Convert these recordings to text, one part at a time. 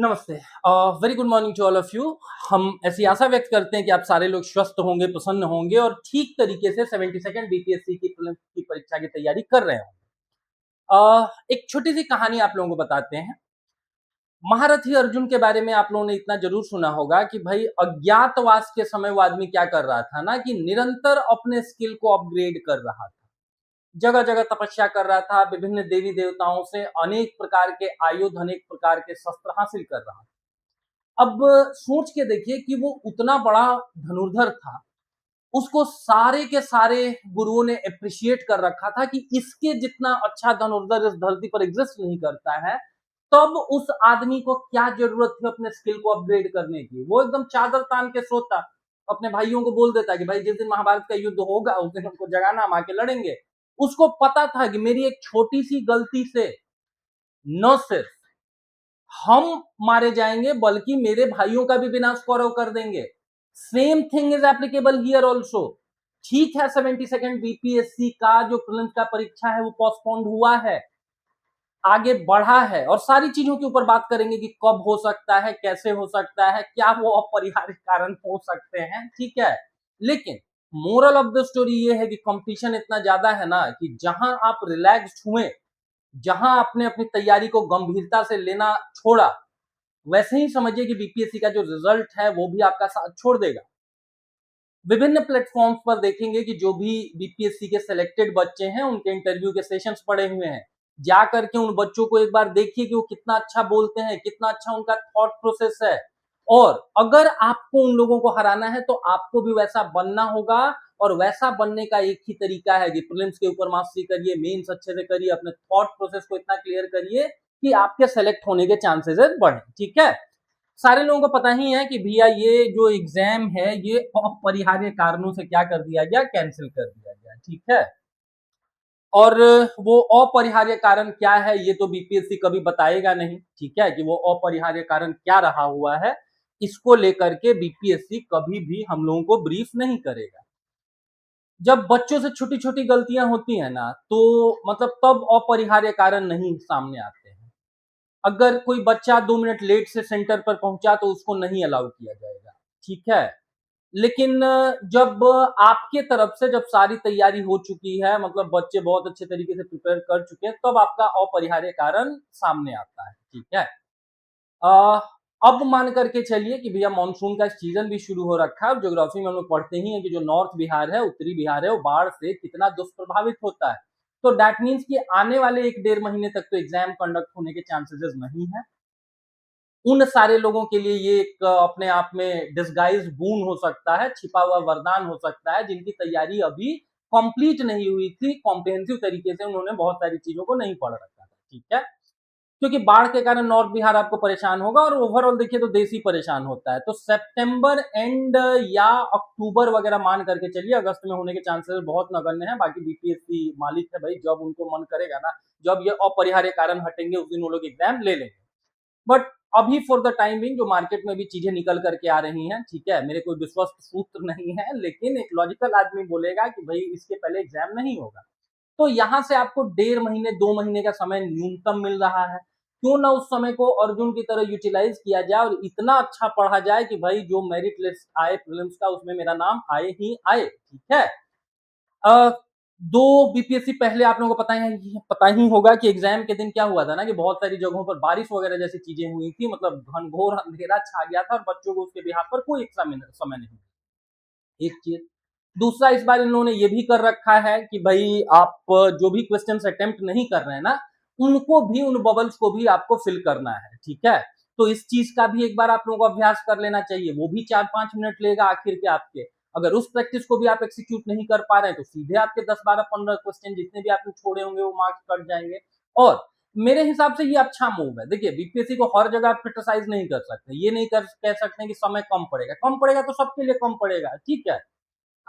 नमस्ते। Very good morning to all of you. हम ऐसी आशा व्यक्त करते हैं कि आप सारे लोग स्वस्थ होंगे, प्रसन्न होंगे और ठीक तरीके से 72nd बीपीएससी की प्रीलिम्स की परीक्षा की तैयारी कर रहे होंगे। एक छोटी सी कहानी आप लोगों को बताते हैं। महारथी अर्जुन के बारे में आप लोगों ने इतना जरूर सुना होगा कि भाई अज्ञातवास के समय वो आदमी क्या कर रहा था ना, कि निरंतर अपने स्किल को अपग्रेड कर रहा था। जगह जगह तपस्या कर रहा था, विभिन्न देवी देवताओं से अनेक प्रकार के आयुध, अनेक प्रकार के शस्त्र हासिल कर रहा था। अब सोच के देखिए कि वो उतना बड़ा धनुर्धर था, उसको सारे के सारे गुरुओं ने अप्रिशिएट कर रखा था कि इसके जितना अच्छा धनुर्धर इस धरती पर एग्जिस्ट नहीं करता है। तब उस आदमी को क्या जरूरत थी अपने स्किल को अपग्रेड करने की? वो एकदम चादर तान के सोता, अपने भाइयों को बोल देता कि भाई जिस दिन महाभारत का युद्ध होगा उस दिन हमको जगाना, हम आके लड़ेंगे। उसको पता था कि मेरी एक छोटी सी गलती से न सिर्फ हम मारे जाएंगे बल्कि मेरे भाइयों का भी विनाश कौरव कर देंगे। Same thing is applicable here also. ठीक है, 72nd बीपीएससी का जो प्रीलिम्स का परीक्षा है वो पोस्टपोन्ड हुआ है, आगे बढ़ा है, और सारी चीजों के ऊपर बात करेंगे कि कब हो सकता है, कैसे हो सकता है, क्या वो अपरिहार्य कारण हो सकते हैं। ठीक है, लेकिन मोरल ऑफ द स्टोरी ये है कि कंपटीशन इतना ज्यादा है ना कि जहां आप रिलैक्स्ड हुए, जहां आपने अपनी तैयारी को गंभीरता से लेना छोड़ा, वैसे ही समझिए कि बीपीएससी का जो रिजल्ट है वो भी आपका साथ छोड़ देगा। विभिन्न प्लेटफॉर्म्स पर देखेंगे कि जो भी बीपीएससी के सिलेक्टेड बच्चे हैं उनके इंटरव्यू के सेशंस पड़े हुए हैं। जा करके उन बच्चों को एक बार देखिए कि वो कितना अच्छा बोलते हैं, कितना अच्छा उनका थॉट प्रोसेस है। और अगर आपको उन लोगों को हराना है तो आपको भी वैसा बनना होगा, और वैसा बनने का एक ही तरीका है कि प्रीलिम्स के ऊपर मास्टरी करिए, मेंस अच्छे से करिए, अपने थॉट प्रोसेस को इतना क्लियर करिए कि आपके सेलेक्ट होने के चांसेस बढ़े। ठीक है, सारे लोगों को पता ही है कि भैया ये जो एग्जाम है ये अपरिहार्य कारणों से क्या कर दिया गया, कैंसिल कर दिया गया। ठीक है, और वो अपरिहार्य कारण क्या है ये तो बीपीएससी कभी बताएगा नहीं। ठीक है, कि वो अपरिहार्य कारण क्या रहा हुआ है, इसको लेकर के बीपीएससी कभी भी हम लोगों को ब्रीफ नहीं करेगा। जब बच्चों से छोटी छोटी गलतियां होती है ना, तो मतलब तब अपरिहार्य कारण नहीं सामने आते हैं। अगर कोई बच्चा 2 मिनट लेट से सेंटर पर पहुंचा तो उसको नहीं अलाउ किया जाएगा। ठीक है, लेकिन जब आपके तरफ से जब सारी तैयारी हो चुकी है, मतलब बच्चे बहुत अच्छे तरीके से प्रिपेयर कर चुके हैं, तब आपका अपरिहार्य कारण सामने आता है। ठीक है, अ, अब मान करके चलिए कि भैया मानसून का सीजन भी शुरू हो रखा है। ज्योग्राफी में हम लोग पढ़ते ही हैं कि जो नॉर्थ बिहार है, उत्तरी बिहार है, वो बाढ़ से कितना दुष्प्रभावित होता है। तो दैट मीन्स कि आने वाले 1 डेढ़ महीने तक तो एग्जाम कंडक्ट होने के चांसेस नहीं है। उन सारे लोगों के लिए ये एक अपने आप में डिस्गाइज बून हो सकता है, छिपा हुआ वरदान हो सकता है, जिनकी तैयारी अभी कंप्लीट नहीं हुई थी, कॉम्प्रिहेंसिव तरीके से उन्होंने बहुत सारी चीजों को नहीं पढ़ रखा था। ठीक है, क्योंकि बाढ़ के कारण नॉर्थ बिहार आपको परेशान होगा, और ओवरऑल देखिए तो देश ही परेशान होता है। तो सितंबर एंड या अक्टूबर वगैरह मान करके चलिए, अगस्त में होने के चांसेस बहुत नगण्य है। बाकी बीपीएससी मालिक है भाई, जब उनको मन करेगा ना, जब ये अपरिहार्य कारण हटेंगे उस दिन वो लोग एग्जाम ले लेंगे। बट अभी फॉर द टाइम बिंग जो मार्केट में भी चीजें निकल करके आ रही हैं, ठीक है, मेरे कोई विश्वस्त सूत्र नहीं है, लेकिन एक लॉजिकल आदमी बोलेगा कि भाई इसके पहले एग्जाम नहीं होगा। तो यहां से आपको 1.5 महीने 2 महीने का समय न्यूनतम मिल रहा है। क्यों ना उस समय को अर्जुन की तरह यूटिलाइज किया जाए और इतना अच्छा पढ़ा जाए कि भाई जो मेरिट लिस्ट आए प्रीलिम्स का उसमें मेरा नाम आए ही आए। ठीक है, अ, दो बीपीएससी पहले आप लोगों को पता ही होगा कि एग्जाम के दिन क्या हुआ था ना, कि बहुत सारी जगहों पर बारिश वगैरह जैसी चीजें हुई थी, मतलब घनघोर अंधेरा छा गया था और बच्चों को उसके बिहार पर कोई एक्स्ट्रा समय नहीं। एक चीज, दूसरा, इस बार इन लोगों ने ये भी कर रखा है कि भाई आप जो भी क्वेश्चन अटेम्प्ट नहीं कर रहे हैं ना, उनको भी, उन बबल्स को भी आपको फिल करना है। ठीक है, तो इस चीज का भी एक बार आप लोगों को अभ्यास कर लेना चाहिए। वो भी 4-5 मिनट लेगा आखिर के आपके। अगर उस प्रैक्टिस को भी आप एक्सिक्यूट नहीं कर पा रहे हैं तो सीधे आपके 10 12 15 क्वेश्चन जितने भी आपने छोड़े होंगे वो मार्क्स कट जाएंगे। और मेरे हिसाब से ये अच्छा मूव है। देखिए, बीपीएससी को हर जगह आप क्रिटिसाइज नहीं कर सकते, ये नहीं कह सकते कि समय कम पड़ेगा। कम पड़ेगा तो सबके लिए कम पड़ेगा। ठीक है,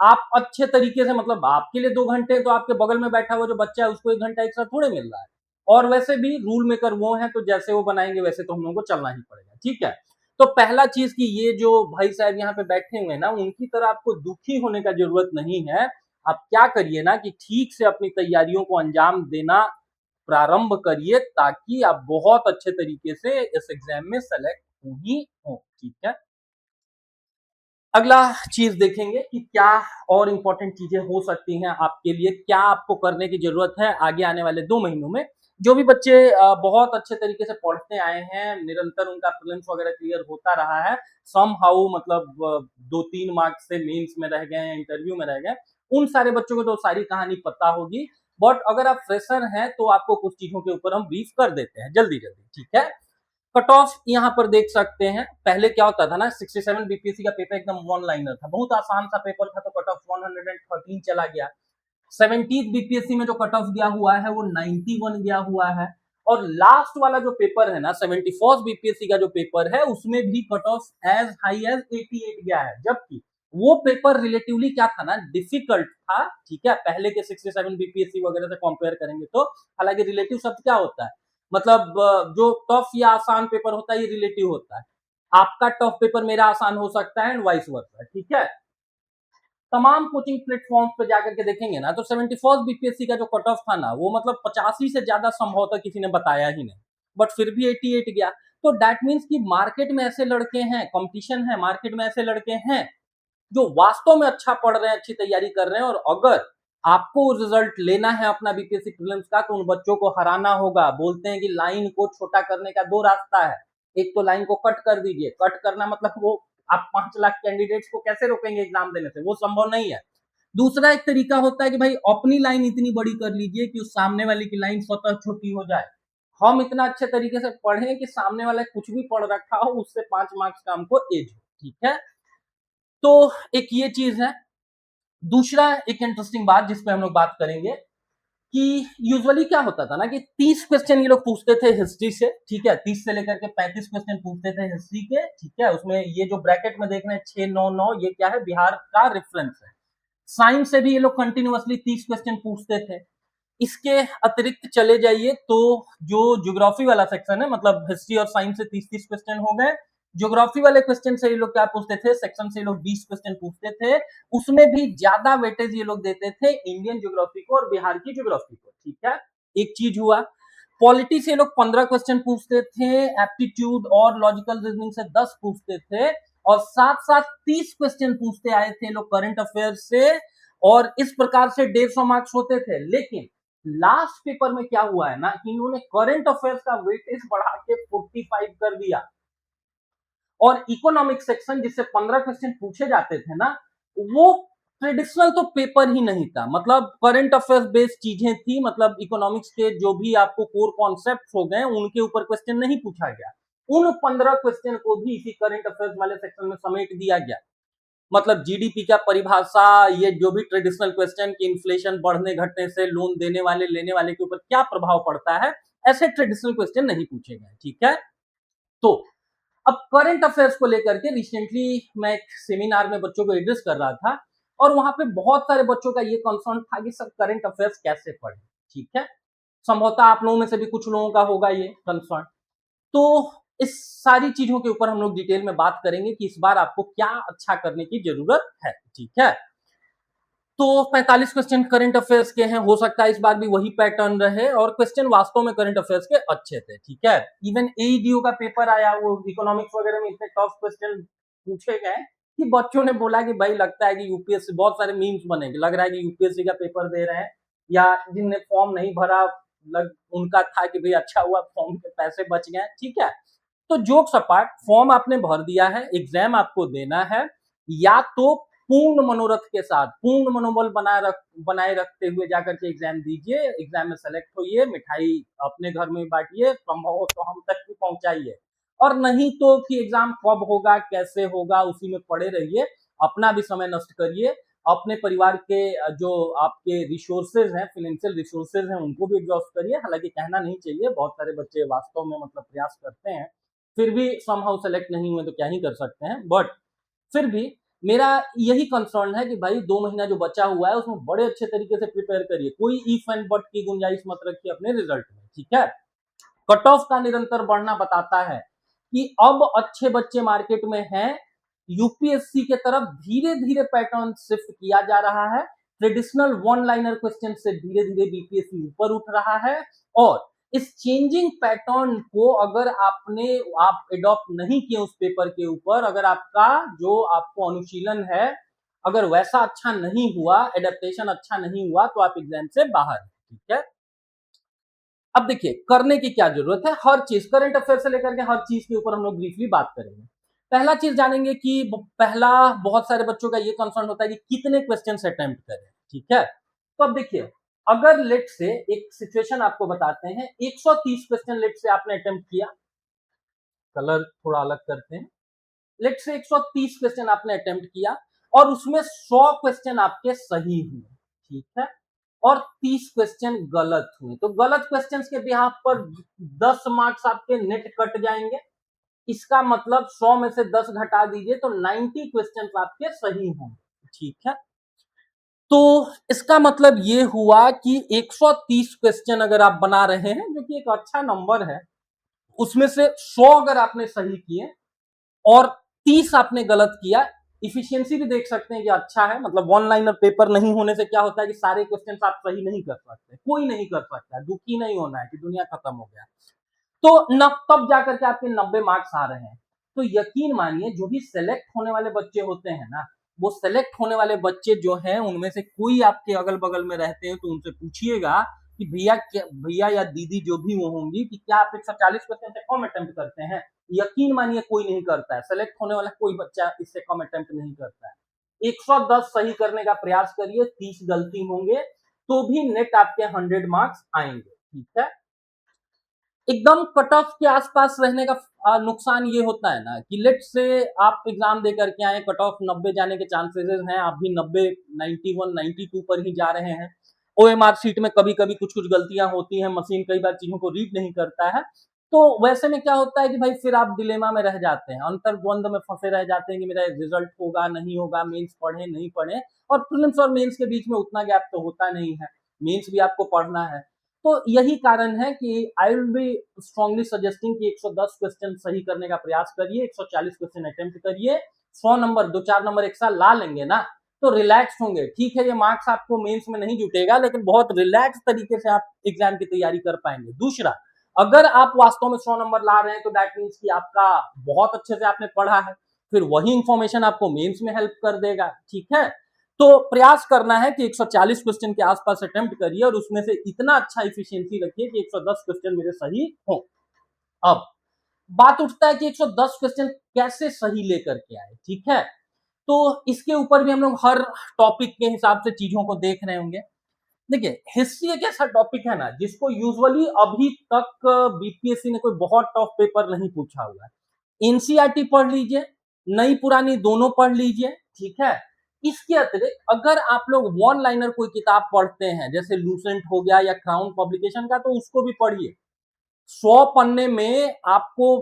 आप अच्छे तरीके से, मतलब आपके लिए 2 घंटे, तो आपके बगल में बैठा हुआ जो बच्चा है उसको 1 घंटा एक्स्ट्रा थोड़े मिल रहा है। और वैसे भी रूल मेकर वो है, तो जैसे वो बनाएंगे वैसे तो हम लोगों को चलना ही पड़ेगा। ठीक है, तो पहला चीज कि ये जो भाई साहब यहाँ पे बैठे हुए हैं ना, उनकी तरह आपको दुखी होने का जरूरत नहीं है। आप क्या करिए ना कि ठीक से अपनी तैयारियों को अंजाम देना प्रारंभ करिए ताकि आप बहुत अच्छे तरीके से इस एग्जाम में सेलेक्ट ही हो। ठीक है, अगला चीज देखेंगे कि क्या और इंपॉर्टेंट चीजें हो सकती हैं आपके लिए, क्या आपको करने की जरूरत है आगे आने वाले 2 महीनों में। जो भी बच्चे बहुत अच्छे तरीके से पढ़ते आए हैं, निरंतर उनका प्रीलिम्स वगैरह क्लियर होता रहा है, सम हाउ मतलब 2-3 मार्क्स से मेंस में रह गए, इंटरव्यू में रह गए, उन सारे बच्चों को तो सारी कहानी पता होगी। बट अगर आप फ्रेशर हैं तो आपको कुछ चीजों के ऊपर हम ब्रीफ कर देते हैं जल्दी जल्दी। ठीक है, कट ऑफ यहाँ पर देख सकते हैं। पहले क्या होता था ना, 67 बीपीएससी का पेपर एकदम वन लाइनर था, बहुत आसान सा पेपर था, तो कट ऑफ 113 चला गया। 70 बीपीएससी में जो कट ऑफ गया हुआ है वो 91 गया हुआ है। और लास्ट वाला जो पेपर है ना, 71 बीपीएससी का जो पेपर है, उसमें भी cut off as high as 88 गया है, जबकि वो पेपर रिलेटिवली क्या था ना, डिफिकल्ट था। ठीक है, पहले के 67 बीपीएससी वगैरह से कंपेयर करेंगे तो, हालांकि रिलेटिव शब्द क्या होता है, मतलब जो टफ या आसान पेपर होता है ये रिलेटिव होता है। आपका टफ पेपर मेरा आसान हो सकता है एंड वाइस वर्सा। ठीक है, तमाम कोचिंग प्लेटफॉर्म पे जाकर के देखेंगे ना तो 71 बीपीएससी का जो कट ऑफ था ना, वो मतलब 85 से ज्यादा संभवतः किसी ने बताया ही नहीं, बट फिर भी 88 गया। तो दैट मीन्स कि मार्केट में ऐसे लड़के हैं, कंपटीशन है, मार्केट में ऐसे लड़के हैं जो वास्तव में अच्छा पढ़ रहे हैं, अच्छी तैयारी कर रहे हैं। और अगर आपको रिजल्ट लेना है अपना बीपीएससी प्रीलिम्स का, तो उन बच्चों को हराना होगा। बोलते हैं कि लाइन को छोटा करने का 2 रास्ता है, एक तो लाइन को कट कर दीजिए, कट करना मतलब वो आप 5 लाख कैंडिडेट्स को कैसे रोकेंगे एग्जाम देने से, वो संभव नहीं है। दूसरा एक तरीका होता है कि भाई अपनी लाइन इतनी बड़ी कर लीजिए कि उस सामने वाले की लाइन स्वतः छोटी हो जाए। हम इतना अच्छे तरीके से पढ़ें कि सामने वाला कुछ भी पढ़ रखा हो उससे 5 मार्क्स का हमको एज हो। ठीक है, तो एक ये चीज है। दूसरा एक इंटरेस्टिंग बात जिस पे हम लोग बात करेंगे कि यूजुअली क्या होता था ना कि 30 क्वेश्चन ये लोग पूछते थे हिस्ट्री से। ठीक है, 30 से लेकर के 35 क्वेश्चन पूछते थे हिस्ट्री के। ठीक है, उसमें ये जो ब्रैकेट में देख रहे हैं 699, ये क्या है, बिहार का रेफरेंस है। साइंस से भी ये लोग कंटिन्यूअसली 30 क्वेश्चन पूछते थे। इसके अतिरिक्त चले जाइए तो जो ज्योग्राफी वाला सेक्शन है, मतलब हिस्ट्री और साइंस से 30-30 क्वेश्चन हो गए। ज्योग्राफी वाले क्वेश्चन से ये लोग क्या पूछते थे, सेक्शन से ये लोग 20 क्वेश्चन पूछते थे। उसमें भी ज्यादा वेटेज ये लोग देते थे इंडियन ज्योग्राफी को और बिहार की ज्योग्राफी को। ठीक है, एक चीज हुआ। पॉलिटी से लोग 15 क्वेश्चन पूछते थे, एप्टीट्यूड और लॉजिकल रीजनिंग से 10 पूछते थे, और साथ साथ 30 क्वेश्चन पूछते आए थे लोग करंट अफेयर से। और इस प्रकार से 150 मार्क्स होते थे। लेकिन लास्ट पेपर में क्या हुआ है ना कि इन्होंने करंट अफेयर्स का वेटेज बढ़ा के 45 कर दिया, और इकोनॉमिक सेक्शन जिससे 15 क्वेश्चन पूछे जाते थे ना, वो ट्रेडिशनल तो पेपर ही नहीं था, मतलब करंट अफेयर्स बेस्ड चीजें थी। मतलब इकोनॉमिक्स के जो भी आपको कोर कॉन्सेप्ट हो गए उनके ऊपर क्वेश्चन नहीं पूछा गया। उन 15 क्वेश्चन को भी इसी करंट अफेयर्स वाले सेक्शन में समेट दिया गया। मतलब जीडीपी का परिभाषा, ये जो भी ट्रेडिशनल क्वेश्चन कि इन्फ्लेशन बढ़ने घटने से लोन देने वाले लेने वाले के ऊपर क्या प्रभाव पड़ता है, ऐसे ट्रेडिशनल क्वेश्चन नहीं पूछे गए। ठीक है, तो अब करंट अफेयर्स को लेकर के रिसेंटली मैं एक सेमिनार में बच्चों को एड्रेस कर रहा था, और वहां पे बहुत सारे बच्चों का ये कंसर्न था कि सर करंट अफेयर्स कैसे पढ़े। ठीक है, संभवतः आप लोगों में से भी कुछ लोगों का होगा ये कंसर्न। तो इस सारी चीजों के ऊपर हम लोग डिटेल में बात करेंगे कि इस बार आपको क्या अच्छा करने की जरूरत है। ठीक है, तो 45 क्वेश्चन करंट अफेयर्स के हैं, हो सकता है इस बार भी वही पैटर्न रहे, और क्वेश्चन वास्तव में करंट अफेयर्स के अच्छे थे। ठीक है, इवन एईडीओ का पेपर आया, वो इकोनॉमिक्स वगैरह में इतने टफ क्वेश्चन पूछे गए कि बच्चों ने बोला कि भाई लगता है कि यूपीएससी, बहुत सारे मीम्स बनेंगे, लग रहा है कि यूपीएससी का पेपर दे रहे हैं, या जिनने फॉर्म नहीं भरा उनका था कि भाई अच्छा हुआ फॉर्म के पैसे बच गए। ठीक है, तो जोक्स अपार्ट, फॉर्म आपने भर दिया है, एग्जाम आपको देना है, या तो पूर्ण मनोरथ के साथ, पूर्ण मनोबल बनाए रखते हुए जाकर के एग्जाम दीजिए, एग्जाम में सेलेक्ट होइए, मिठाई अपने घर में बांटिए, संभव हो तो हम तक भी पहुंचाइए। और नहीं तो कि एग्जाम कब होगा कैसे होगा उसी में पड़े रहिए, अपना भी समय नष्ट करिए, अपने परिवार के जो आपके रिसोर्सेज हैं, फाइनेंशियल रिसोर्सेज हैं, उनको भी एग्जॉस्ट करिए। हालांकि कहना नहीं चाहिए, बहुत सारे बच्चे वास्तव में मतलब प्रयास करते हैं, फिर भी समहाउ सेलेक्ट नहीं हुए तो क्या ही कर सकते हैं। बट फिर भी मेरा यही कंसर्न है कि भाई 2 महीना जो बचा हुआ है उसमें बड़े अच्छे तरीके से प्रिपेयर करिए, कोई इफ एंड बट की गुंजाइश मत रखिए अपने रिजल्ट में। ठीक है, कट ऑफ का निरंतर बढ़ना बताता है कि अब अच्छे बच्चे मार्केट में हैं, यूपीएससी के तरफ धीरे धीरे पैटर्न शिफ्ट किया जा रहा है। ट्रेडिशनल वन लाइनर क्वेश्चन से धीरे धीरे बीपीएससी ऊपर उठ रहा है, और इस चेंजिंग पैटर्न को अगर आप एडॉप्ट नहीं किए उस पेपर के ऊपर, अगर आपका जो आपको अनुशीलन है अगर वैसा अच्छा नहीं हुआ, एडेप्टेशन अच्छा नहीं हुआ, तो आप एग्जाम से बाहर हैं, ठीक है। अब देखिए करने की क्या जरूरत है, हर चीज करंट अफेयर से लेकर के हर चीज के ऊपर हम लोग ब्रीफली बात करेंगे। पहला चीज जानेंगे कि पहला बहुत सारे बच्चों का ये कंसर्न होता है कि कितने क्वेश्चन अटेम्प्ट करें, ठीक है। तो अब देखिए अगर लेट से एक सिचुएशन आपको बताते हैं, 130 क्वेश्चन लेट से आपने अटेम्प्ट किया, कलर थोड़ा अलग करते हैं, लेट से 130 क्वेश्चन आपने अटेम्प्ट किया और उसमें 100 क्वेश्चन आपके सही हुए, ठीक है, और 30 क्वेश्चन गलत हुए, तो गलत क्वेश्चंस के बिहाफ पर 10 मार्क्स आपके नेट कट जाएंगे। इसका मतलब 100 में से 10 घटा दीजिए तो 90 क्वेश्चंस आपके सही होंगे, ठीक है। तो इसका मतलब ये हुआ कि 130 क्वेश्चन अगर आप बना रहे हैं, जो कि एक अच्छा नंबर है, उसमें से 100 अगर आपने सही किए और 30 आपने गलत किया, इफिशियंसी भी देख सकते हैं कि अच्छा है। मतलब वन लाइनर पेपर नहीं होने से क्या होता है कि सारे क्वेश्चन आप सही नहीं कर सकते, कोई नहीं कर सकता, दुखी नहीं होना है कि दुनिया खत्म हो गया, तो न तब जाकर के आपके 90 मार्क्स आ रहे हैं। तो यकीन मानिए जो भी सेलेक्ट होने वाले बच्चे होते हैं ना, वो सेलेक्ट होने वाले बच्चे जो हैं उनमें से कोई आपके अगल बगल में रहते हैं तो उनसे पूछिएगा कि भैया या दीदी जो भी वो होंगी कि क्या आप 140 क्वेश्चन से कम अटेम्प्ट करते हैं। यकीन मानिए कोई नहीं करता है, सेलेक्ट होने वाला कोई बच्चा इससे कम अटेम्प्ट नहीं करता है। 110 सही करने का प्रयास करिए, 30 गलती होंगे तो भी नेट आपके 100 मार्क्स आएंगे, ठीक है। एकदम कट ऑफ के आसपास रहने का नुकसान ये होता है ना कि लेट से आप एग्जाम दे करके आए, कट ऑफ 90 जाने के चांसेस हैं, आप भी 90, 91, 92 पर ही जा रहे हैं। ओएमआर सीट में कभी कभी कुछ कुछ गलतियां होती हैं, मशीन कई बार चीजों को रीड नहीं करता है, तो वैसे में क्या होता है कि भाई फिर आप डिलेमा में रह जाते हैं, अंतर्द्वंद में फंसे रह जाते हैं कि मेरा रिजल्ट होगा नहीं होगा, मेंस पढ़े नहीं पढ़े, और प्रीलिम्स और मेंस के बीच में उतना गैप तो होता नहीं है, मेंस भी आपको पढ़ना है। तो यही कारण है कि I will be strongly suggesting कि 110 क्वेश्चन सही करने का प्रयास करिए, 140 क्वेश्चन अटेम्प्ट करिए, 100 नंबर 2-4 नंबर एक साल ला लेंगे ना तो रिलैक्स होंगे। ठीक है ये मार्क्स आपको मेंस में नहीं जुटेगा, लेकिन बहुत रिलैक्स तरीके से आप एग्जाम की तैयारी कर पाएंगे। दूसरा, अगर आप वास्तव में 100 नंबर ला रहे हैं तो दैट मीन्स कि आपका बहुत अच्छे से आपने पढ़ा है, फिर वही इंफॉर्मेशन आपको मेंस में हेल्प कर देगा, ठीक है। तो प्रयास करना है कि 140 क्वेश्चन के आसपास अटेम्प्ट करिए और उसमें से इतना अच्छा इफिशियंसी रखिए कि 110 क्वेश्चन मेरे सही हो। अब बात उठता है कि 110 क्वेश्चन कैसे सही लेकर के आए, ठीक है। तो इसके ऊपर भी हम लोग हर टॉपिक के हिसाब से चीजों को देख रहे होंगे। देखिए हिस्ट्री एक ऐसा टॉपिक है ना जिसको यूजुअली अभी तक बीपीएससी ने कोई बहुत टफ पेपर नहीं पूछा हुआ है। एनसीईआरटी पढ़ लीजिए, नई पुरानी दोनों पढ़ लीजिए, ठीक है। इसके अतिरिक्त अगर आप लोग वन लाइनर कोई किताब पढ़ते हैं जैसे लूसेंट हो गया या क्राउन पब्लिकेशन का, तो उसको भी पढ़िए। 100 पन्ने में आपको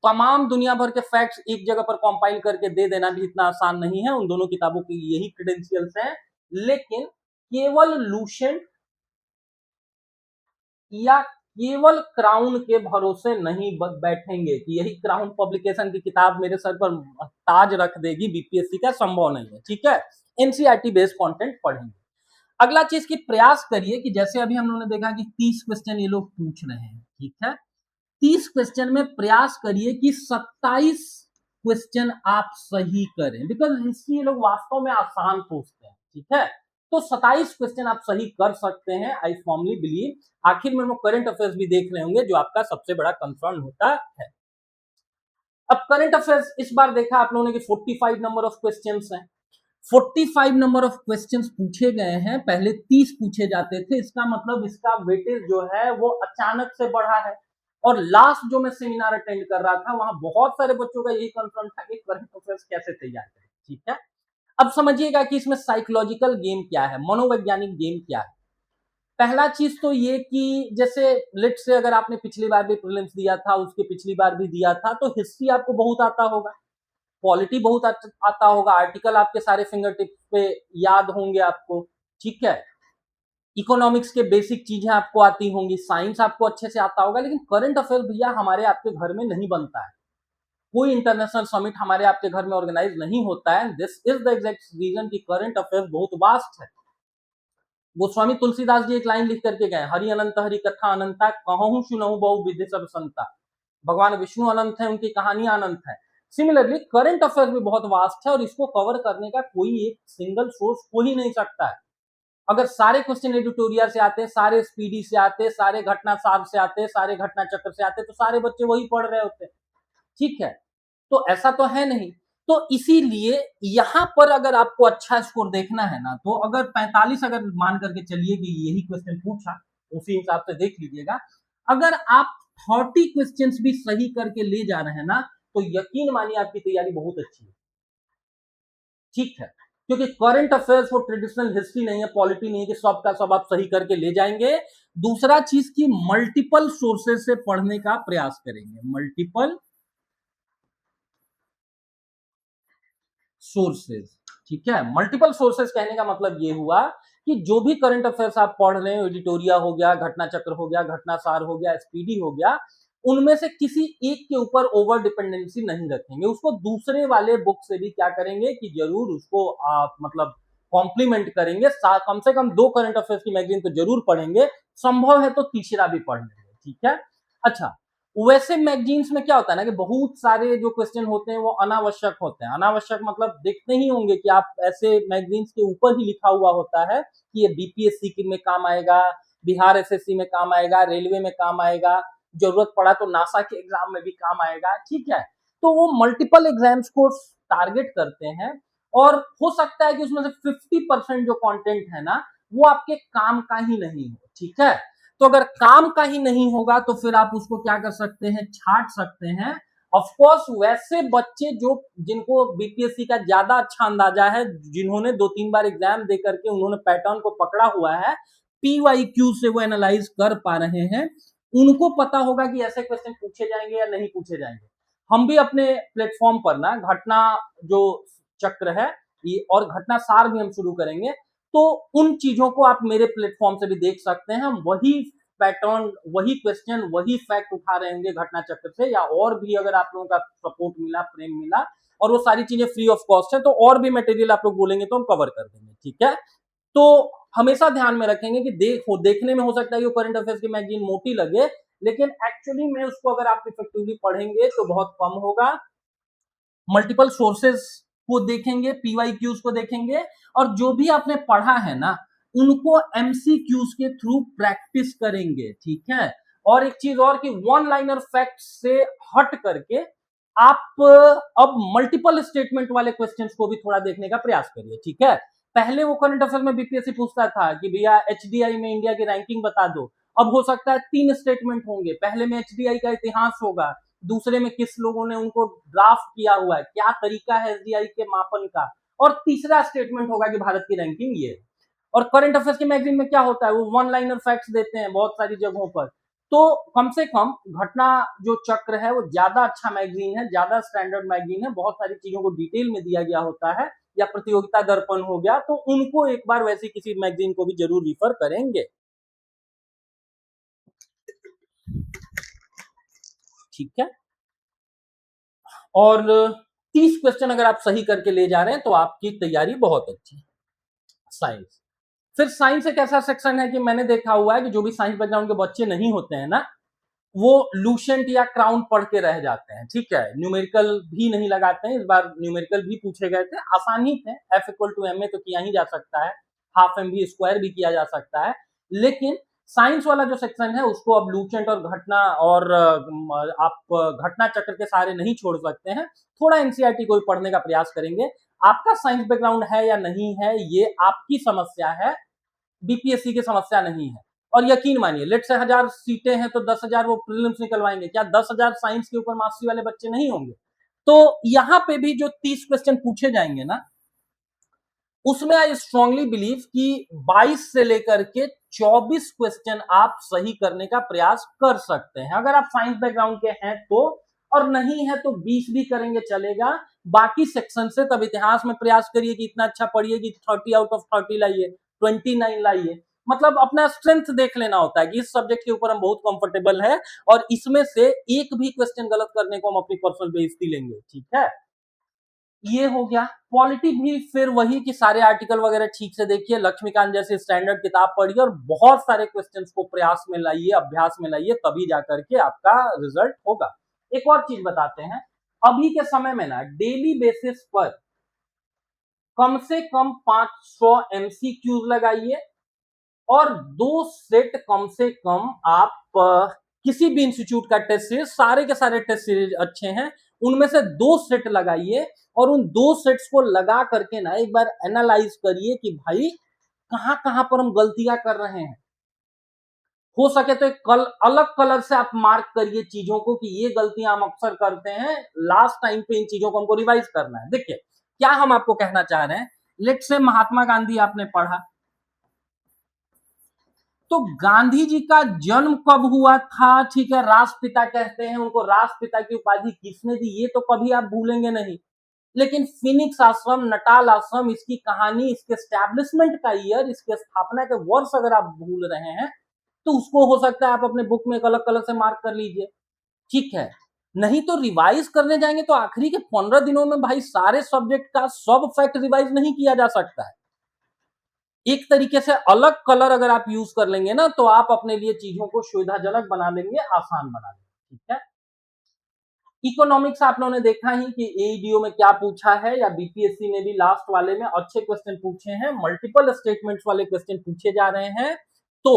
तमाम दुनिया भर के फैक्ट्स एक जगह पर कंपाइल करके दे देना भी इतना आसान नहीं है, उन दोनों किताबों की यही क्रेडेंशियल्स हैं। लेकिन केवल लूसेंट या केवल क्राउन के भरोसे नहीं बैठेंगे कि यही क्राउन पब्लिकेशन की किताब मेरे सर पर ताज रख देगी, बीपीएससी का संभव नहीं है, ठीक है। एनसीईआरटी बेस्ड कंटेंट पढ़ेंगे। अगला चीज की प्रयास करिए कि जैसे अभी हम लोगों ने देखा कि 30 क्वेश्चन ये लोग पूछ रहे हैं, ठीक है। 30 क्वेश्चन में प्रयास करिए कि 27 क्वेश्चन आप सही करें, बिकॉज हिस्ट्री ये लोग वास्तव में आसान पूछते हैं, ठीक है। तो 27 क्वेश्चन आप सही कर सकते हैं, आई फॉर्मली बिलीव। आखिर में हम लोग करंट अफेयर्स भी देख रहे होंगे जो आपका सबसे बड़ा कंसर्न होता है। अब करंट अफेयर्स इस बार देखा आप लोगों ने कि 45 नंबर ऑफ क्वेश्चंस हैं, 45 नंबर ऑफ क्वेश्चंस पूछे गए हैं, पहले 30 पूछे जाते थे। इसका मतलब इसका वेटेज जो है वो अचानक से बढ़ा है। और लास्ट जो मैं सेमिनार अटेंड कर रहा था वहां बहुत सारे बच्चों का यही कंसर्न था कि करंट अफेयर्स कैसे तैयार करें, ठीक है। अब समझिएगा कि इसमें साइकोलॉजिकल गेम क्या है, मनोवैज्ञानिक गेम क्या है। पहला चीज तो ये कि जैसे लेट से अगर आपने पिछली बार भी प्रीलिम्स दिया था, उसके पिछली बार भी दिया था, तो हिस्ट्री आपको बहुत आता होगा, पॉलिटी बहुत आता होगा, आर्टिकल आपके सारे फिंगर टिप्स पे याद होंगे आपको, ठीक है। इकोनॉमिक्स के बेसिक चीजें आपको आती होंगी, साइंस आपको अच्छे से आता होगा। लेकिन करंट अफेयर भैया हमारे आपके घर में नहीं बनता है, कोई इंटरनेशनल समिट हमारे आपके घर में ऑर्गेनाइज नहीं होता है। This is the exact reason कि करंट अफेयर बहुत वास्ट है। गोस्वामी तुलसीदास जी एक लाइन लिख करके गए, हरि अनंत हरि कथा अनंता, कहूं सुनहु बहु विधि सब संता। भगवान विष्णु अनंत है, उनकी कहानियां अनंत है। सिमिलरली करंट अफेयर भी बहुत वास्ट है और इसको कवर करने का कोई एक सिंगल सोर्स हो ही नहीं सकता है। अगर सारे क्वेश्चन एडिटोरियल से आते, सारे स्पीडी से आते, सारे घटना सार से आते, सारे घटना चक्र से आते, तो सारे बच्चे वही पढ़ रहे होते। ठीक है, तो ऐसा तो है नहीं। तो इसीलिए यहां पर अगर आपको अच्छा स्कोर देखना है ना, तो अगर 45 अगर मान करके चलिए कि यही क्वेश्चन पूछा, उसी हिसाब से देख लीजिएगा। अगर आप 30 क्वेश्चंस भी सही करके ले जा रहे हैं ना, तो यकीन मानिए आपकी तैयारी बहुत अच्छी है। ठीक है, क्योंकि करंट अफेयर्स वो ट्रेडिशनल हिस्ट्री नहीं है, पॉलिटी नहीं है कि सब का सब आप सही करके ले जाएंगे। दूसरा चीज की मल्टीपल सोर्सेज से पढ़ने का प्रयास करेंगे, मल्टीपल सोर्सेज। ठीक है, मल्टीपल सोर्सेज कहने का मतलब ये हुआ कि जो भी करंट अफेयर्स आप पढ़ रहे हो, एडिटोरिया हो गया, घटना चक्र हो गया, घटना सार हो गया, स्पीडी हो गया, उनमें से किसी एक के ऊपर ओवर डिपेंडेंसी नहीं रखेंगे, उसको दूसरे वाले बुक से भी क्या करेंगे कि जरूर उसको आप मतलब कॉम्प्लीमेंट करेंगे। कम से कम 2 करंट अफेयर्स की मैगजीन तो जरूर पढ़ेंगे, संभव है तो तीसरा भी पढ़ लेंगे। ठीक है, अच्छा, वैसे मैगजीन्स में क्या होता है ना कि बहुत सारे जो क्वेश्चन होते हैं वो अनावश्यक होते हैं। अनावश्यक मतलब देखते ही होंगे कि आप ऐसे मैगजीन्स के ऊपर ही लिखा हुआ होता है कि ये बीपीएससी में काम आएगा, बिहार एसएससी में काम आएगा, रेलवे में काम आएगा, जरूरत पड़ा तो नासा के एग्जाम में भी काम आएगा। ठीक है, तो वो मल्टीपल एग्जाम्स को टारगेट करते हैं और हो सकता है कि उसमें से 50% जो कंटेंट है ना वो आपके काम का ही नहीं हो। ठीक है, तो अगर काम का ही नहीं होगा तो फिर आप उसको क्या कर सकते हैं, छाट सकते हैं। ऑफ कोर्स वैसे बच्चे जो जिनको बीपीएससी का ज्यादा अच्छा अंदाजा है, जिन्होंने 2-3 बार एग्जाम दे करके उन्होंने पैटर्न को पकड़ा हुआ है, पीवाईक्यू से वो एनालाइज कर पा रहे हैं, उनको पता होगा कि ऐसे क्वेश्चन पूछे जाएंगे या नहीं पूछे जाएंगे। हम भी अपने प्लेटफॉर्म पर ना घटना जो चक्र है ये और घटना सार भी हम शुरू करेंगे, तो उन चीजों को आप मेरे प्लेटफॉर्म से भी देख सकते हैं। हम वही पैटर्न, वही क्वेश्चन, वही फैक्ट उठा रहे होंगे घटना चक्र से, या और भी अगर आप लोगों का सपोर्ट मिला, प्रेम मिला और वो सारी चीजें फ्री ऑफ कॉस्ट है, तो और भी मटेरियल आप लोग बोलेंगे तो हम कवर कर देंगे। ठीक है, तो हमेशा ध्यान में रखेंगे कि देखने में हो सकता है कि करंट अफेयर्स की मैगजीन मोटी लगे, लेकिन एक्चुअली में उसको अगर आप इफेक्टिवली पढ़ेंगे तो बहुत कम होगा। मल्टीपल सोर्सेस को देखेंगे, पीवाईक्यूज को देखेंगे, और जो भी आपने पढ़ा है ना उनको एमसीक्यूज के थ्रू प्रैक्टिस करेंगे। ठीक है, और एक चीज और कि वन लाइनर फैक्ट से हट करके आप अब मल्टीपल स्टेटमेंट वाले क्वेश्चंस को भी थोड़ा देखने का प्रयास करिए। ठीक है, पहले वो करंट अफेयर में बीपीएससी पूछता था कि भैया एचडीआई में इंडिया की रैंकिंग बता दो, अब हो सकता है 3 स्टेटमेंट होंगे, पहले में एचडीआई का इतिहास होगा, दूसरे में किस लोगों ने उनको ड्राफ्ट किया हुआ है, क्या तरीका है एसडीआई के मापन का, और तीसरा स्टेटमेंट होगा कि भारत की रैंकिंग ये है। और करंट अफेयर्स की मैगजीन में क्या होता है, वो वन लाइनर फैक्ट्स देते हैं बहुत सारी जगहों पर। तो कम से कम घटना जो चक्र है वो ज्यादा अच्छा मैगजीन है, ज्यादा स्टैंडर्ड मैगजीन है, बहुत सारी चीजों को डिटेल में दिया गया होता है, या प्रतियोगिता दर्पण हो गया, तो उनको एक बार वैसी किसी मैगजीन को भी जरूर रिफर करेंगे। ठीक है, और 30 क्वेश्चन अगर आप सही करके ले जा रहे हैं तो आपकी तैयारी बहुत अच्छी है। साइंस, फिर साइंस एक ऐसा सेक्शन है कि मैंने देखा हुआ है कि जो भी साइंस बैकग्राउंड के बच्चे नहीं होते हैं ना, वो लूसेंट या क्राउन पढ़ के रह जाते हैं। ठीक है, न्यूमेरिकल भी नहीं लगाते हैं, इस बार न्यूमेरिकल भी पूछे गए थे, आसान ही थे, F equal to M A तो किया ही जा सकता है, हाफ एम भी स्क्वायर भी किया जा सकता है, लेकिन साइंस वाला जो सेक्शन है उसको अब लूसेंट और घटना और आप घटना चक्र के सहारे नहीं छोड़ सकते हैं, थोड़ा एनसीईआरटी को भी पढ़ने का प्रयास करेंगे। आपका साइंस बैकग्राउंड है या नहीं है ये आपकी समस्या है, बीपीएससी की समस्या नहीं है। और यकीन मानिए लेट से 1000 सीटें हैं तो 10,000 वो प्रीलिम्स निकलवाएंगे, क्या 10,000 साइंस के ऊपर मास्टरी वाले बच्चे नहीं होंगे? तो यहां पे भी जो 30 क्वेश्चन पूछे जाएंगे ना, उसमें आई स्ट्रांगली बिलीव कि 22 से लेकर के 24 क्वेश्चन आप सही करने का प्रयास कर सकते हैं अगर आप साइंस बैकग्राउंड के हैं तो, और नहीं है तो 20 भी करेंगे चलेगा। बाकी सेक्शन से तब इतिहास में प्रयास करिए कि इतना अच्छा पढ़िए कि 30 आउट ऑफ 30 लाइए, 29 लाइए, मतलब अपना स्ट्रेंथ देख लेना होता है कि इस सब्जेक्ट के ऊपर हम बहुत कंफर्टेबल है और इसमें से एक भी क्वेश्चन गलत करने को हम अपनी पर्सनल बेइज्जती लेंगे। ठीक है, ये हो गया। पॉलिटी भी फिर वही कि सारे आर्टिकल वगैरह ठीक से देखिए, लक्ष्मीकांत जैसी स्टैंडर्ड किताब पढ़िए और बहुत सारे क्वेश्चंस को प्रयास में लाइए, अभ्यास में लाइए, तभी जाकर के आपका रिजल्ट होगा। एक और चीज बताते हैं, अभी के समय में ना डेली बेसिस पर कम से कम 500 एमसीक्यूज लगाइए और 2 सेट कम से कम आप किसी भी इंस्टीट्यूट का टेस्ट सीरीज, सारे के सारे टेस्ट सीरीज अच्छे हैं, उनमें से 2 सेट लगाइए और उन 2 सेट्स को लगा करके ना एक बार एनालाइज करिए कि भाई कहां कहां पर हम गलतियां कर रहे हैं। हो सके तो एक अलग कलर से आप मार्क करिए चीजों को कि ये गलतियां हम अक्सर करते हैं, लास्ट टाइम पे इन चीजों को हमको रिवाइज करना है। देखिए क्या हम आपको कहना चाह रहे हैं, लेट से महात्मा गांधी आपने पढ़ा, तो गांधी जी का जन्म कब हुआ था, ठीक है, राष्ट्रपिता कहते हैं उनको, राष्ट्रपिता की उपाधि किसने दी ये तो कभी आप भूलेंगे नहीं, लेकिन फिनिक्स आश्रम, नटाल आश्रम, इसकी कहानी, इसके स्टैब्लिशमेंट का ईयर, इसके स्थापना के वर्ष अगर आप भूल रहे हैं तो उसको हो सकता है आप अपने बुक में एक अलग कलर से मार्क कर लीजिए, ठीक है। नहीं तो रिवाइज करने जाएंगे तो आखिरी के 15 दिनों में भाई सारे सब्जेक्ट का सब फैक्ट रिवाइज नहीं किया जा सकता है। एक तरीके से अलग कलर अगर आप यूज कर लेंगे ना तो आप अपने लिए चीजों को सुविधाजनक बना लेंगे, आसान बना लेंगे, ठीक है। इकोनॉमिक्स आप लोगों ने देखा ही कि एईडीओ में क्या पूछा है, या बीपीएससी ने भी लास्ट वाले में अच्छे क्वेश्चन पूछे हैं, मल्टीपल स्टेटमेंट्स वाले क्वेश्चन पूछे जा रहे हैं। तो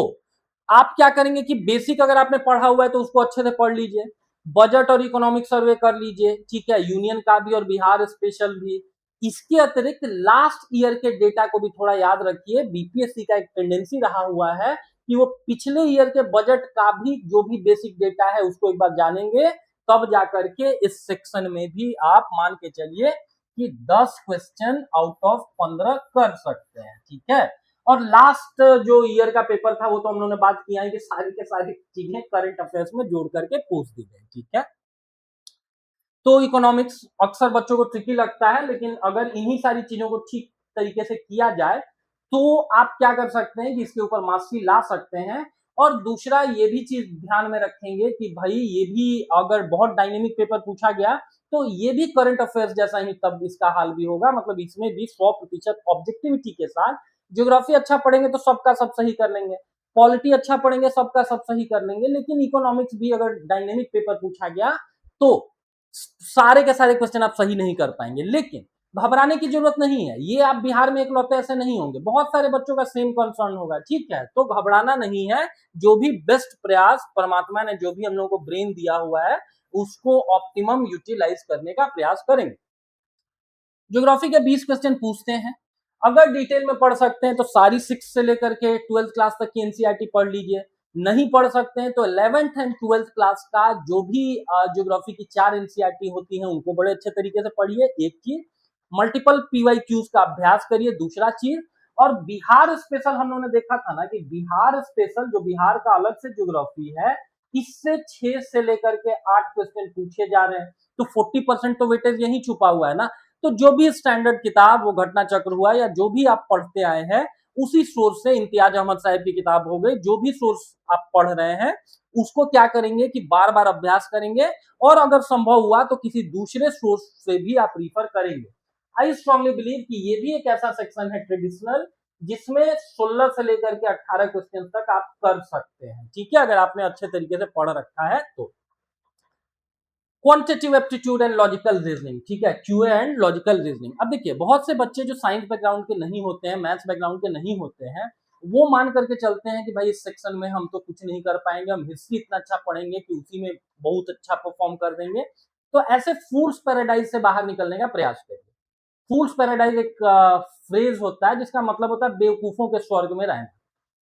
आप क्या करेंगे कि बेसिक अगर आपने पढ़ा हुआ है तो उसको अच्छे से पढ़ लीजिए, बजट और इकोनॉमिक सर्वे कर लीजिए, ठीक है, यूनियन का भी और बिहार स्पेशल भी। इसके अतिरिक्त लास्ट ईयर के डेटा को भी थोड़ा याद रखिए, बीपीएससी का एक टेंडेंसी रहा हुआ है कि वो पिछले ईयर के बजट का भी जो भी बेसिक डेटा है उसको एक बार जानेंगे, तब जाकर के इस सेक्शन में भी आप मान के चलिए कि 10 क्वेश्चन आउट ऑफ 15 कर सकते हैं, ठीक है। और लास्ट जो ईयर का पेपर था वो तो हम लोगों ने बात किया है कि सारी के सारी चीजें करंट अफेयर्स में जोड़ करके पूछ दी गई, ठीक है। तो इकोनॉमिक्स अक्सर बच्चों को ट्रिकी लगता है, लेकिन अगर इन्हीं सारी चीजों को ठीक तरीके से किया जाए तो आप क्या कर सकते हैं कि इसके ऊपर मास्टरी ला सकते हैं। और दूसरा ये भी चीज ध्यान में रखेंगे कि भाई ये भी अगर बहुत डायनेमिक पेपर पूछा गया तो ये भी करंट अफेयर्स जैसा ही तब इसका हाल भी होगा, मतलब इसमें भी 100% ऑब्जेक्टिविटी के साथ। ज्योग्राफी अच्छा पढ़ेंगे तो सबका सब सही कर लेंगे, पॉलिटी अच्छा पढ़ेंगे सबका सब सही कर लेंगे, लेकिन इकोनॉमिक्स भी अगर डायनेमिक पेपर पूछा गया तो सारे के सारे क्वेश्चन आप सही नहीं कर पाएंगे। लेकिन घबराने की जरूरत नहीं है, ये आप बिहार में इकलौते ऐसे नहीं होंगे, बहुत सारे बच्चों का सेम कंसर्न होगा, ठीक है। तो घबराना नहीं है, जो भी बेस्ट प्रयास परमात्मा ने जो भी हम लोगों को ब्रेन दिया हुआ है उसको ऑप्टिमम यूटिलाइज करने का प्रयास करेंगे। ज्योग्राफी के 20 क्वेश्चन पूछते हैं, अगर डिटेल में पढ़ सकते हैं तो सारी 6 से लेकर के 12th क्लास तक की एनसीईआरटी पढ़ लीजिए, नहीं पढ़ सकते हैं तो 11th एंड 12th क्लास का जो भी ज्योग्राफी की 4 एनसीईआरटी होती हैं उनको बड़े अच्छे तरीके से पढ़िए, एक चीज। मल्टीपल पीवाईक्यूज का अभ्यास करिए, दूसरा चीज। और बिहार स्पेशल हम लोगों ने देखा था ना कि बिहार स्पेशल जो बिहार का अलग से ज्योग्राफी है, इससे 6 से लेकर के 8 क्वेश्चन पूछे जा रहे हैं, तो 40% तो वेटेज यही छुपा हुआ है ना। तो जो भी स्टैंडर्ड किताब, वो घटना चक्र हुआ या जो भी आप पढ़ते आए हैं उसी सोर्स से, इम्तियाज अहमद साहब की किताब हो गई, जो भी सोर्स आप पढ़ रहे हैं उसको क्या करेंगे कि बार बार अभ्यास करेंगे, और अगर संभव हुआ तो किसी दूसरे सोर्स से भी आप रिफर करेंगे। आई स्ट्रांगली बिलीव कि ये भी एक ऐसा सेक्शन है ट्रेडिशनल जिसमें 16 से लेकर के 18 क्वेश्चन तक आप कर सकते हैं, ठीक है, अगर आपने अच्छे तरीके से पढ़ रखा है तो। Quantitative aptitude and logical reasoning, ठीक है, क्यूए एंड लॉजिकल रीजनिंग। अब देखिए बहुत से बच्चे जो साइंस बैकग्राउंड के नहीं होते हैं, मैथ्स बैकग्राउंड के नहीं होते हैं, वो मान करके चलते हैं कि भाई इस सेक्शन में हम तो कुछ नहीं कर पाएंगे, हम हिस्ट्री इतना अच्छा पढ़ेंगे कि उसी में बहुत अच्छा परफॉर्म कर देंगे। तो ऐसे फूल्स पैराडाइज से बाहर निकलने का प्रयास करिए। फूल्स पैराडाइज एक फ्रेज होता है जिसका मतलब होता है बेवकूफों के स्वर्ग में रहना।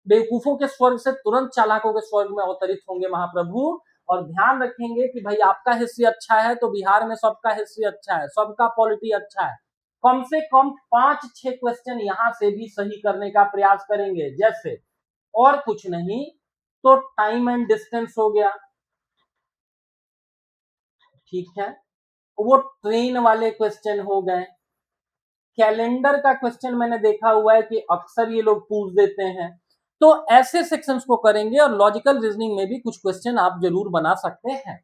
बेवकूफों के स्वर्ग से तुरंत चालाकों के स्वर्ग में अवतरित होंगे महाप्रभु। और ध्यान रखेंगे कि भाई आपका हिस्ट्री अच्छा है तो बिहार में सबका हिस्ट्री अच्छा है, सबका पॉलिटी अच्छा है, कम से कम 5-6 क्वेश्चन यहां से भी सही करने का प्रयास करेंगे, जैसे और कुछ नहीं तो टाइम एंड डिस्टेंस हो गया, ठीक है, वो ट्रेन वाले क्वेश्चन हो गए। कैलेंडर का क्वेश्चन मैंने देखा हुआ है कि अक्सर ये लोग पूछ देते हैं, तो ऐसे सेक्शंस को करेंगे। और लॉजिकल रीजनिंग में भी कुछ क्वेश्चन आप जरूर बना सकते हैं।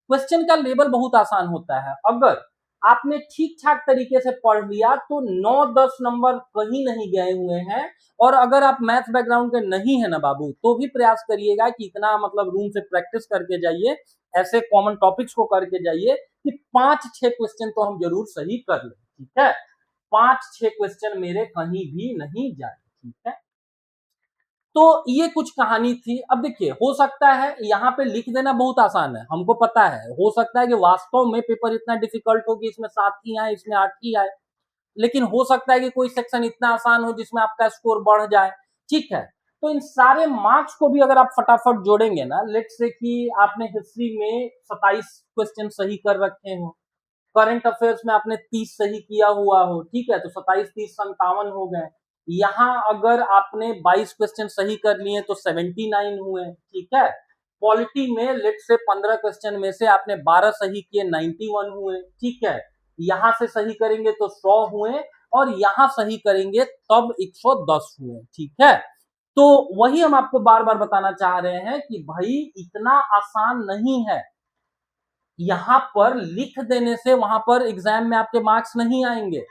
क्वेश्चन का लेवल बहुत आसान होता है, अगर आपने ठीक ठाक तरीके से पढ़ लिया तो 9-10 नंबर कहीं नहीं गए हुए हैं। और अगर आप मैथ बैकग्राउंड के नहीं है ना बाबू, तो भी प्रयास करिएगा कि इतना मतलब रूम से प्रैक्टिस करके जाइए, ऐसे कॉमन टॉपिक्स को करके जाइए कि 5-6 क्वेश्चन तो हम जरूर सही कर लें, ठीक है। 5-6 क्वेश्चन मेरे कहीं भी नहीं जाए, ठीक है। तो ये कुछ कहानी थी। अब देखिए, हो सकता है यहाँ पे लिख देना बहुत आसान है, हमको पता है। हो सकता है कि वास्तव में पेपर इतना डिफिकल्ट हो कि इसमें 7 ही आए, इसमें 8 ही आए। लेकिन हो सकता है कि कोई सेक्शन इतना आसान हो जिसमें आपका स्कोर बढ़ जाए, ठीक है। तो इन सारे मार्क्स को भी अगर आप फटाफट जोड़ेंगे ना, लेट से कि आपने हिस्ट्री में 27 क्वेश्चन सही कर रखे हो, करंट अफेयर्स में आपने 30 सही किया हुआ हो, ठीक है, तो 27 30 57 हो गए। यहाँ अगर आपने 22 क्वेश्चन सही कर लिए तो 79 हुए, ठीक है। पॉलिटी में लेट से 15 क्वेश्चन में से आपने 12 सही किए, 91 हुए, ठीक है। यहाँ से सही करेंगे तो 100 हुए, और यहाँ सही करेंगे तब 110 हुए, ठीक है। तो वही हम आपको बार बार बताना चाह रहे हैं कि भाई इतना आसान नहीं है। यहां पर लिख देने से वहां पर एग्जाम में आपके मार्क्स नहीं आएंगे।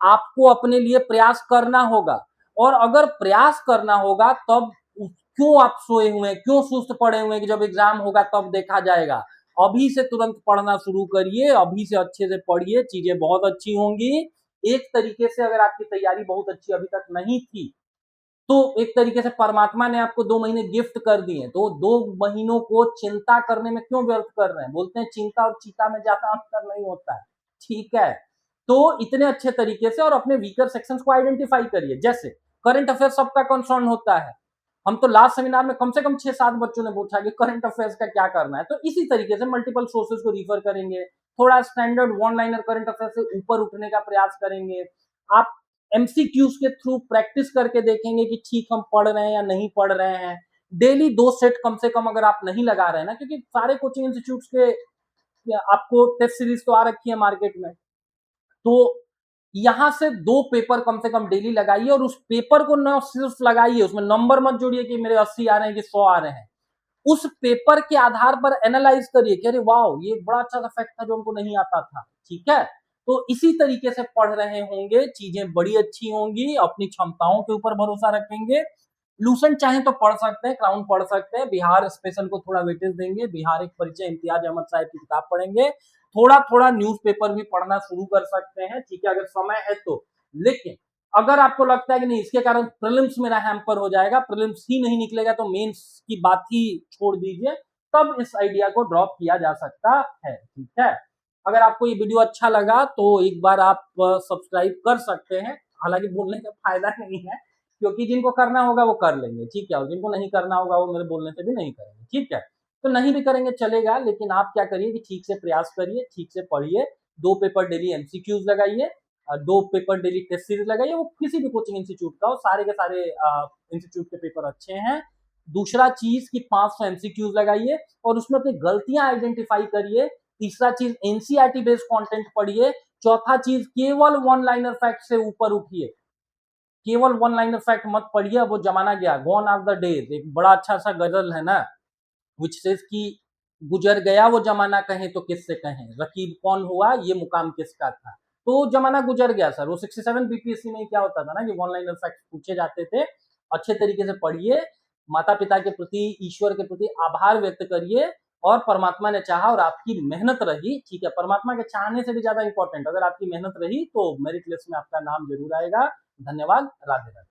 आपको अपने लिए प्रयास करना होगा, और अगर प्रयास करना होगा तब क्यों आप सोए हुए हैं, क्यों सुस्त पड़े हुए हैं कि जब एग्जाम होगा तब देखा जाएगा। अभी से तुरंत पढ़ना शुरू करिए, अभी से अच्छे से पढ़िए, चीजें बहुत अच्छी होंगी। एक तरीके से अगर आपकी तैयारी बहुत अच्छी अभी तक नहीं थी, तो एक तरीके से परमात्मा ने आपको 2 महीने गिफ्ट कर दिए, तो 2 महीनों को चिंता करने में क्यों व्यर्थ कर रहे हैं। बोलते हैं चिंता और चीता में ज्यादा अंतर नहीं होता है, ठीक है। तो इतने अच्छे तरीके से और अपने वीकर सेक्शंस को आइडेंटिफाई करिए। जैसे करंट अफेयर सबका कंसर्न होता है, हम तो लास्ट सेमिनार में कम से कम 6-7 बच्चों ने पूछा कि करंट अफेयर्स का क्या करना है। तो इसी तरीके से मल्टीपल सोर्सेज को रिफर करेंगे, थोड़ा standard one liner current affair से ऊपर उठने का प्रयास करेंगे। आप एमसीक्यूज के थ्रू प्रैक्टिस करके देखेंगे कि ठीक हम पढ़ रहे हैं या नहीं पढ़ रहे हैं। डेली 2 सेट कम से कम अगर आप नहीं लगा रहे हैं ना, क्योंकि सारे कोचिंग इंस्टीट्यूट के आपको टेस्ट सीरीज तो आ रखी है मार्केट में, तो यहां से 2 पेपर कम से कम डेली लगाइए। और उस पेपर को न सिर्फ लगाइए, उसमें नंबर मत जोड़िए कि मेरे 80 आ रहे हैं कि 100 आ रहे हैं। उस पेपर के आधार पर एनालाइज करिए कि अरे वाह, ये एक बड़ा अच्छा सा फैक्ट था जो हमको नहीं आता था, ठीक है। तो इसी तरीके से पढ़ रहे होंगे, चीजें बड़ी अच्छी होंगी। अपनी क्षमताओं के ऊपर भरोसा रखेंगे। लूसेंट चाहे तो पढ़ सकते हैं, क्राउन पढ़ सकते हैं, बिहार स्पेशल को थोड़ा वेटेज देंगे, बिहार एक परिचय इम्तियाज अहमद साहब की किताब पढ़ेंगे, थोड़ा थोड़ा न्यूज़पेपर भी पढ़ना शुरू कर सकते हैं, ठीक है, अगर समय है तो। लेकिन अगर आपको लगता है कि नहीं, इसके कारण प्रीलिम्स मेरा हैम्पर हो जाएगा, प्रीलिम्स ही नहीं निकलेगा, तो मेंस की बात ही छोड़ दीजिए, तब इस आइडिया को ड्रॉप किया जा सकता है, ठीक है। अगर आपको ये वीडियो अच्छा लगा तो एक बार आप सब्सक्राइब कर सकते हैं। हालांकि बोलने का फायदा नहीं है, क्योंकि जिनको करना होगा वो कर लेंगे, ठीक है, और जिनको नहीं करना होगा वो मेरे बोलने से भी नहीं करेंगे, ठीक है। तो नहीं भी करेंगे चलेगा, लेकिन आप क्या करिए कि ठीक से प्रयास करिए, ठीक से पढ़िए। 2 पेपर डेली एमसीक्यूज लगाइए, 2 पेपर डेली टेस्ट सीरीज लगाइए, वो किसी भी कोचिंग इंस्टीट्यूट का हो, सारे के सारे इंस्टीट्यूट के पेपर अच्छे हैं। दूसरा चीज कि 500 एमसीक्यूज लगाइए और उसमें अपनी गलतियां आइडेंटिफाई करिए। तीसरा चीज एनसीईआरटी बेस्ड कंटेंट पढ़िए। चौथा चीज केवल वन लाइनर फैक्ट से ऊपर उठिए, केवल वन लाइनर फैक्ट मत पढ़िए, वो जमाना गया, गॉन आर द डेज। एक बड़ा अच्छा सा गजल है ना, विच सेज कि गुजर गया वो जमाना, कहें तो किससे कहें, रकीब कौन हुआ ये मुकाम किसका था। तो जमाना गुजर गया सर। वो 67 बीपीएससी में क्या होता था ना कि वन लाइनर फैक्ट पूछे जाते थे। अच्छे तरीके से पढ़िए, माता पिता के प्रति, ईश्वर के प्रति आभार व्यक्त करिए, और परमात्मा ने चाहा और आपकी मेहनत रही, ठीक है। परमात्मा के चाहने से भी ज्यादा इंपॉर्टेंट, अगर आपकी मेहनत रही तो मेरिट लिस्ट में आपका नाम जरूर आएगा। धन्यवाद, राधे राधे।